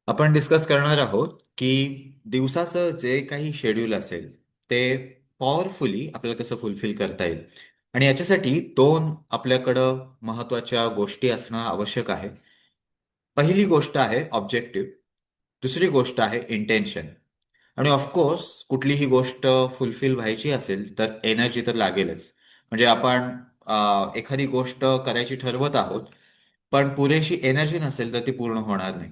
आपण डिस्कस करणार आहोत की दिवसाचं जे काही शेड्यूल असेल ते पॉवरफुली आपल्याला कसं फुलफिल करता येईल. आणि याच्यासाठी दोन आपल्याकडं महत्वाच्या गोष्टी असणं आवश्यक आहे. पहिली गोष्ट आहे ऑब्जेक्टिव्ह. दुसरी गोष्ट आहे इंटेन्शन. आणि ऑफकोर्स कुठलीही गोष्ट फुलफिल व्हायची असेल तर एनर्जी तर लागेलच. म्हणजे आपण एखादी गोष्ट करायची ठरवत आहोत, पण पुरेशी एनर्जी नसेल तर ती पूर्ण होणार नाही.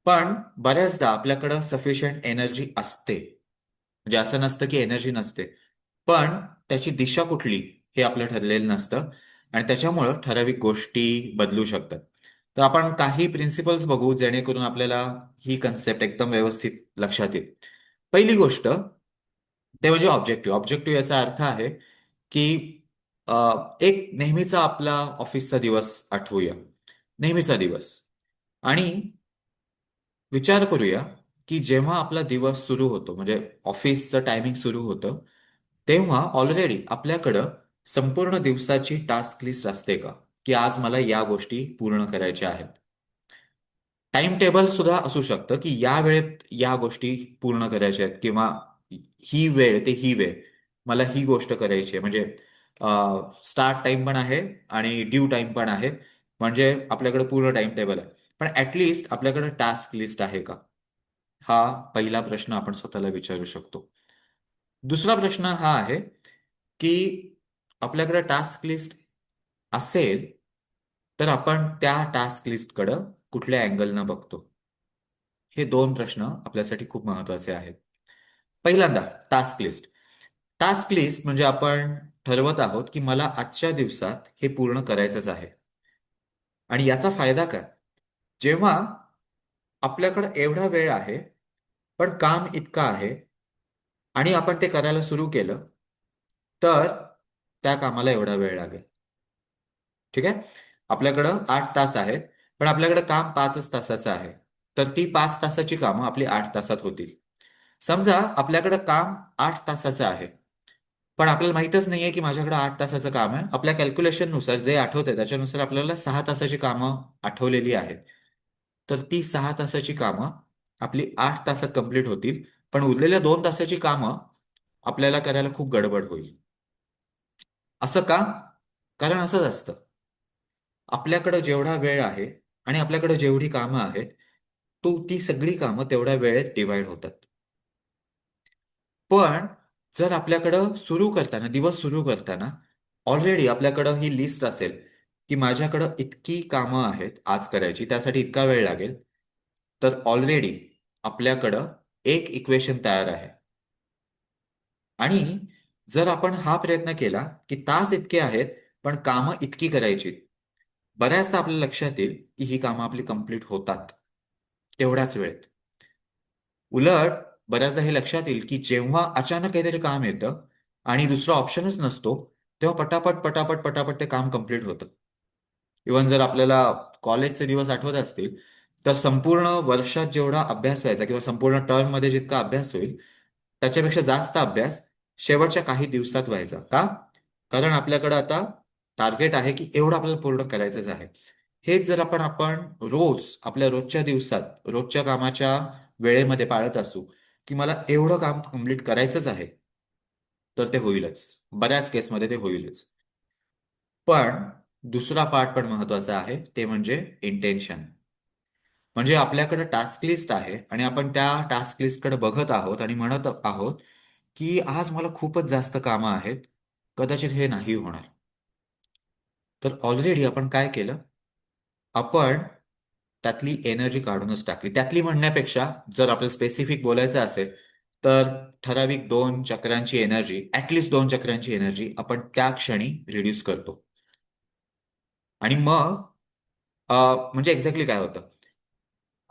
पण बऱ्याचदा आपल्याकडं सफिशियंट एनर्जी असते. म्हणजे असं नसतं की एनर्जी नसते, पण त्याची दिशा कुठली हे आपलं ठरलेलं नसतं. आणि त्याच्यामुळं ठराविक गोष्टी बदलू शकतात. तर आपण काही प्रिन्सिपल्स बघू जेणेकरून आपल्याला ही कन्सेप्ट एकदम व्यवस्थित लक्षात येईल. पहिली गोष्ट ते म्हणजे ऑब्जेक्टिव्ह. ऑब्जेक्टिव्ह याचा अर्थ आहे की एक नेहमीचा आपला ऑफिसचा दिवस आठवूया. नेहमीचा दिवस. आणि विचार करूया की जेव्हा आपला दिवस सुरू होतो, म्हणजे ऑफिसचं टायमिंग सुरू होतं, तेव्हा ऑलरेडी आपल्याकडं संपूर्ण दिवसाची टास्क लिस्ट असते का? की आज मला या गोष्टी पूर्ण करायच्या आहेत. टाइम टेबल सुद्धा असू शकतं की या वेळेत या गोष्टी पूर्ण करायच्या आहेत, किंवा ही वेळ ते ही वेळ मला ही गोष्ट करायची आहे. म्हणजे स्टार्ट टाइम पण आहे आणि ड्यू टाइम पण आहे. म्हणजे आपल्याकडे पूर्ण टाइम टेबल आहे. पण ऍटलिस्ट आपल्याकडे टास्क लिस्ट आहे का? हा पहिला प्रश्न आपण स्वतःला विचारू शकतो. दुसरा प्रश्न हा आहे की आपल्याकडे टास्क लिस्ट असेल तर आपण त्या टास्क लिस्टकडं कुठल्या अँगलनं बघतो. हे दोन प्रश्न आपल्यासाठी खूप महत्वाचे आहेत. पहिल्यांदा टास्क लिस्ट. टास्क लिस्ट म्हणजे आपण ठरवत आहोत की मला आजच्या दिवसात हे पूर्ण करायचंच आहे. आणि याचा फायदा काय? जेव्हा आपल्याकडे एवढा वेळ आहे पण काम इतकं आहे आणि आपण ते करायला सुरू केलं, तर त्या कामाला एवढा वेळ लागेल. ठीक आहे. आपल्याकडं 8 तास आहेत, पण आपल्याकडे काम 5च तासाचं आहे. तर ती 5 तासाची कामं आपली 8 तासात होतील. समजा आपल्याकडे काम 8 तासाचं आहे, पण आपल्याला माहितच नाहीये की माझ्याकडे 8 तासाचं काम आहे. आपल्या कॅल्क्युलेशननुसार जे आठवतंय त्याच्यानुसार आपल्याला 6 तासाची कामं आठवलेली आहेत. तर ती 6 तासाची कामं आपली 8 तासात कंप्लीट होतील. पण उरलेल्या 2 तासाची कामं आपल्याला करायला खूप गडबड होईल. असं का? कारण असंच असतं. आपल्याकडे जेवढा वेळ आहे आणि आपल्याकडे जेवढी कामं आहेत, ती सगळी कामं तेवढ्या वेळेत डिवाइड होतात. पण जर आपल्याकडं सुरू करताना, दिवस सुरू करताना ऑलरेडी आपल्याकडं ही लिस्ट असेल की माझ्याकडं इतकी कामं आहेत आज करायची, त्यासाठी इतका वेळ लागेल, तर ऑलरेडी आपल्याकडं एक इक्वेशन तयार आहे. आणि जर आपण हा प्रयत्न केला की तास इतके आहेत पण कामं इतकी करायची, बऱ्याचदा आपल्या लक्षात येईल की ही कामं आपली कंप्लीट होतात तेवढ्याच वेळेत. उलट बऱ्याचदा हे लक्षात येईल की जेव्हा अचानक काहीतरी काम येतं आणि दुसरा ऑप्शनच नसतो, तेव्हा पटापट पटापट पटापट ते काम कंप्लीट होतं. इव्हन जर आपल्याला कॉलेजचे दिवस आठवत असतील, तर संपूर्ण वर्षात जेवढा अभ्यास व्हायचा किंवा संपूर्ण टर्ममध्ये जितका अभ्यास होईल त्याच्यापेक्षा जास्त अभ्यास शेवटच्या काही दिवसात व्हायचा. का? कारण आपल्याकडे आता टार्गेट आहे की एवढं आपल्याला पूर्ण करायचंच आहे. हेच जर आपण रोज आपल्या रोजच्या दिवसात रोजच्या कामाच्या वेळेमध्ये पाळत असू की मला एवढं काम कंप्लीट करायचंच आहे, तर ते होईलच. बऱ्याच केसमध्ये ते होईलच. पण दुसरा पार्ट पण महत्वाचा आहे, ते म्हणजे इंटेन्शन. म्हणजे आपल्याकडे टास्क लिस्ट आहे आणि आपण त्या टास्क लिस्टकडे बघत आहोत आणि म्हणत आहोत की आज मला खूपच जास्त कामं आहेत, कदाचित हे नाही होणार. तर ऑलरेडी आपण काय केलं? आपण त्यातली एनर्जी काढूनच टाकली. त्यातली म्हणण्यापेक्षा जर आपल्याला स्पेसिफिक बोलायचं असेल, तर ठराविक 2 चक्रांची एनर्जी, ऍटलिस्ट 2 चक्रांची एनर्जी आपण त्या क्षणी रिड्यूस करतो. आणि मग म्हणजे एक्झॅक्टली काय होतं?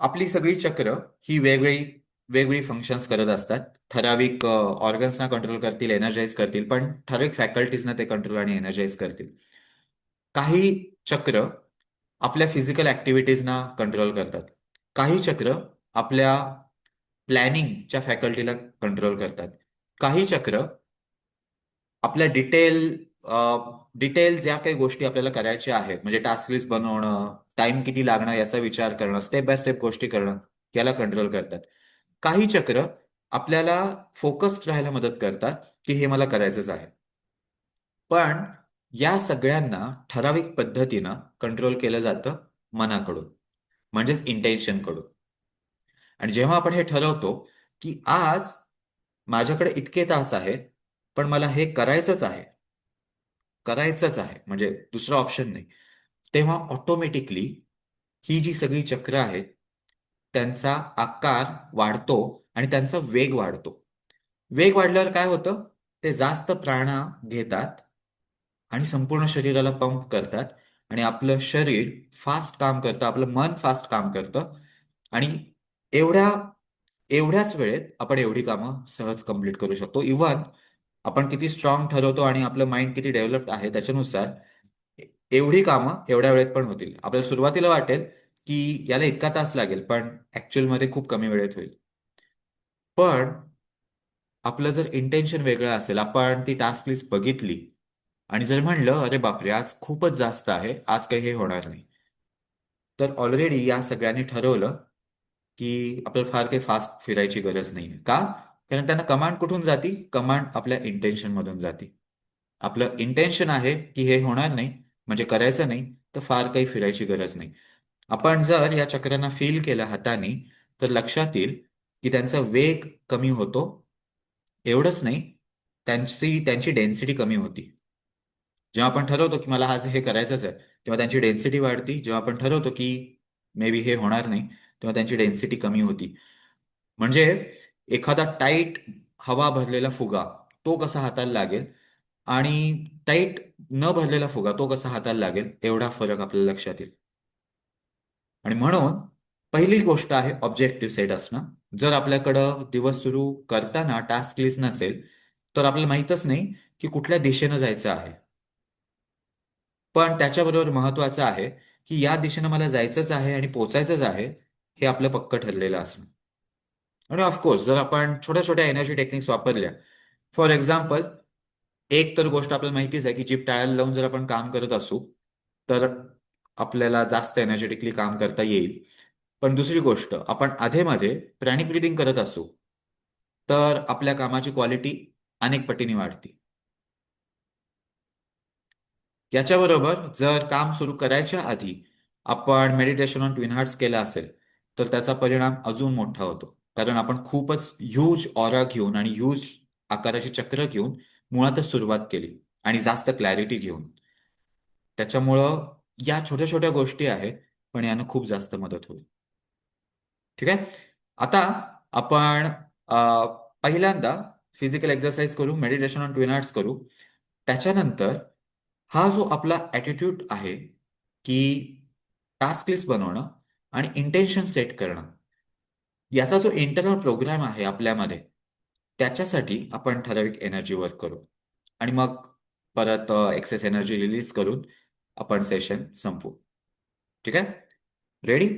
आपली सगळी चक्र ही वेगवेगळी वेगवेगळी फंक्शन्स करत असतात. ठराविक ऑर्गन्सना कंट्रोल करतील, एनर्जाइज करतील, पण ठराविक फॅकल्टीजना ते कंट्रोल आणि एनर्जाइज करतील. काही चक्र आपल्या फिजिकल ऍक्टिव्हिटीजना कंट्रोल करतात. काही चक्र आपल्या प्लॅनिंगच्या फॅकल्टीला कंट्रोल करतात. काही चक्र आपल्या डिटेल ज्या काही गोष्टी आपल्याला करायच्या आहेत, म्हणजे टास्क लिस्ट बनवणं, टाइम किती लागणार याचा विचार करणं, स्टेप बाय स्टेप गोष्टी करणं, याला कंट्रोल करतात. काही चक्र आपल्याला फोकस्ड राहायला मदत करतात की हे मला करायचंच आहे. पण या सगळ्यांना ठराविक पद्धतीनं कंट्रोल केलं जातं मनाकडून, म्हणजेच इंटेन्शन कडून. आणि जेव्हा आपण हे ठरवतो की आज माझ्याकडे इतके तास आहेत, पण मला हे करायचंच आहे, करायचंच आहे म्हणजे दुसरा ऑप्शन नाही, तेव्हा ऑटोमॅटिकली ही जी सगळी चक्र आहेत त्यांचा आकार वाढतो आणि त्यांचा वेग वाढतो. वेग वाढल्यावर काय होतं? ते जास्त प्राणा घेतात आणि संपूर्ण शरीराला पंप करतात आणि आपलं शरीर फास्ट काम करतं, आपलं मन फास्ट काम करतं आणि एवढ्या एवढ्याच वेळेत आपण एवढी कामं सहज कंप्लीट करू शकतो. इव्हन आपण किती स्ट्रॉंग ठरवतो आणि आपलं माइंड किती डेव्हलप्ड आहे त्याच्यानुसार एवढी कामं एवढ्या वेळेत पण होतील. आपल्याला सुरुवातीला वाटेल की याला इतका तास लागेल, पण ऍक्च्युअल मध्ये खूप कमी वेळेत होईल. पण आपलं जर इंटेन्शन वेगळं असेल, आपण ती टास्क लिस्ट बघितली आणि जर म्हणलं अरे बापरे आज खूपच जास्त आहे, आज काही हे होणार नाही, तर ऑलरेडी या सगळ्यांनी ठरवलं की आपल्याला फार काही फास्ट फिरायची गरज नाहीये. का? कारण त्यांना कमांड कुठून जाती? कमांड आपल्या इंटेन्शन मधून जाती. आपलं इंटेन्शन आहे की हे होणार नाही, म्हणजे करायचं नाही, तर फार काही फिरायची गरज नाही. आपण जर या चक्रांना फील केलं हाताने, तर लक्षात येईल की त्यांचा वेग कमी होतो. एवढंच नाही, त्यांची डेन्सिटी कमी होती. जेव्हा आपण ठरवतो की मला आज हे करायचंच आहे, तेव्हा त्यांची डेन्सिटी वाढती. जेव्हा आपण ठरवतो की मे बी हे होणार नाही, तेव्हा त्यांची डेन्सिटी कमी होती. म्हणजे एखादा टाईट हवा भरलेला फुगा तो कसा हाताला लागेल आणि टाईट न भरलेला फुगा तो कसा हाताला लागेल, एवढा फरक आपल्याला लक्षात येईल. आणि म्हणून पहिली गोष्ट आहे ऑब्जेक्टिव्ह सेट असणं. जर आपल्याकडं दिवस सुरू करताना टास्क लिस्ट नसेल, तर आपल्याला माहीतच नाही की कुठल्या दिशेनं जायचं आहे. पण त्याच्याबरोबर महत्वाचं आहे की या दिशेनं मला जायचंच आहे आणि पोचायचंच आहे, हे आपलं पक्क ठरलेलं असणं. आणि ऑफकोर्स जर आपण छोट्या छोट्या एनर्जी टेक्निक्स वापरल्या, फॉर एक्झाम्पल, एक तर गोष्ट आपल्याला माहितीच आहे की जीभ टाळ्याला लावून जर आपण काम करत असू, तर आपल्याला जास्त एनर्जेटिकली काम करता येईल. पण दुसरी गोष्ट, आपण अधेमध्ये प्रॅनिक ब्रीदिंग करत असू, तर आपल्या कामाची क्वालिटी अनेक पटीने वाढते. याच्याबरोबर जर काम सुरू करायच्या आधी आपण मेडिटेशन ऑन ट्विन हार्ट्स केलं असेल, तर त्याचा परिणाम अजून मोठा होतो. कारण आपण खूपच ह्यूज ऑरा घेऊन आणि ह्यूज आकाराची चक्र घेऊन मुळातच सुरुवात केली आणि जास्त क्लॅरिटी घेऊन. त्याच्यामुळं या छोट्या छोट्या गोष्टी आहेत, पण यानं खूप जास्त मदत होईल. ठीक आहे. आता आपण अ, पहिल्यांदा फिजिकल एक्सरसाइज करू, मेडिटेशन ऑन ट्विन हार्ट्स करू. त्याच्यानंतर हा जो आपला ॲटिट्यूड आहे की टास्क लिस्ट बनवणं आणि इंटेन्शन सेट करणं, याचा जो इंटरनल प्रोग्राम आहे आपल्यामध्ये, त्याच्यासाठी आपण ठराविक एनर्जी वर्क करू. आणि मग परत एक्सेस एनर्जी रिलीज करून आपण सेशन संपवू. ठीक आहे? रेडी?